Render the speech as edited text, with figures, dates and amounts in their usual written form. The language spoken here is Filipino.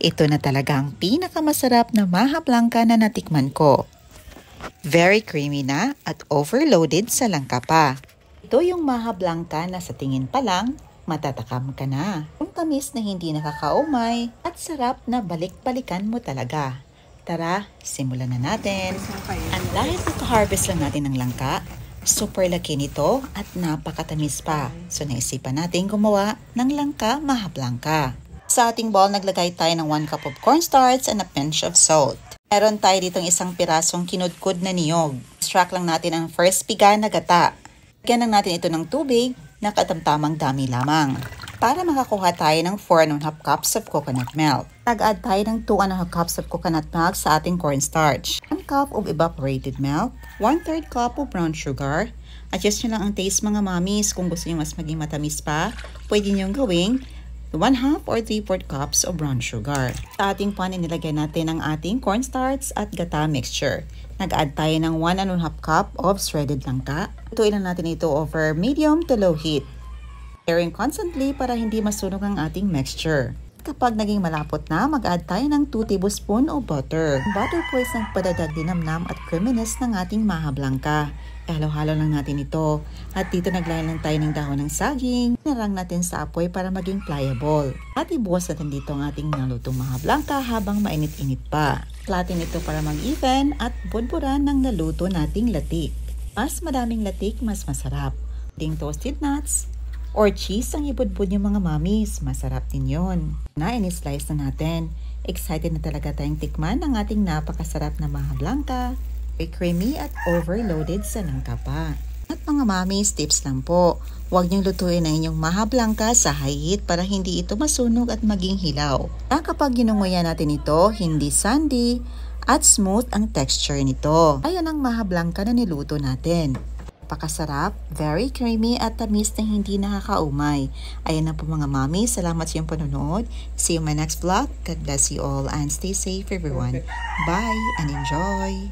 Ito na talaga ang pinakamasarap na maha blanca na natikman ko. Very creamy na at overloaded sa langka pa. Ito yung maha blanca na sa tingin pa lang, matatakam ka na. Yung tamis na hindi nakakaumay at sarap na balik-balikan mo talaga. Tara, simulan na natin. At dahil naka-harvest lang natin ng langka, super laki nito at napakatamis pa. So naisipan natin gumawa ng langka maha blanca. Sa ating bowl, naglagay tayo ng 1 cup of cornstarch and a pinch of salt. Meron tayo ditong isang pirasong kinudkod na niyog. Extract lang natin ang first piga na gata. Lagyan lang natin ito ng tubig na katamtamang dami lamang. Para makakuha tayo ng 4.5 cups of coconut milk. Nag-add tayo ng 2.5 cups of coconut milk sa ating cornstarch. 1 cup of evaporated milk, 1/3 cup of brown sugar. Adjust nyo lang ang taste mga mommies. Kung gusto nyo mas maging matamis pa, pwede nyo gawing 1/2 or 3/4 cups of brown sugar. Sa ating pan, inilagay natin ang ating cornstarch at gata mixture. Nag-add tayo ng 1.5 cup of shredded langka. Lutuin lang natin ito over medium to low heat. Stirring constantly para hindi masunog ang ating mixture. Kapag naging malapot na, mag-add tayo ng 2 tablespoon of butter. Butter po is nagpadadag dinamnam at creaminess ng ating maha blanca. Halo-halo lang natin ito. At dito naglayan lang tayo ng dahon ng saging. Narang natin sa apoy para maging pliable. At ibuhos natin dito ang ating nalutong maha blanca habang mainit-init pa. Platin ito para mag-even at budburan ng naluto nating latik. Mas madaming latik, mas masarap. Ding toasted nuts or cheese ang ibudbud yung mga mommies. Masarap din yun. Na in-slice na natin. Excited na talaga tayong tikman ang ating napakasarap na maha blanca. Creamy at overloaded sa langka pa. At mga mommies, tips lang po. Huwag niyong lutuin ang inyong maha blanca sa high heat para hindi ito masunog at maging hilaw. At kapag ginunguyan natin ito, hindi sandy at smooth ang texture nito. Ayan ang maha blanca na niluto natin. Napakasarap, very creamy at tamis na hindi nakakaumay. Ayan na po mga mami, salamat sa iyong panonood. See you in my next vlog. God bless you all and stay safe everyone. Bye and enjoy!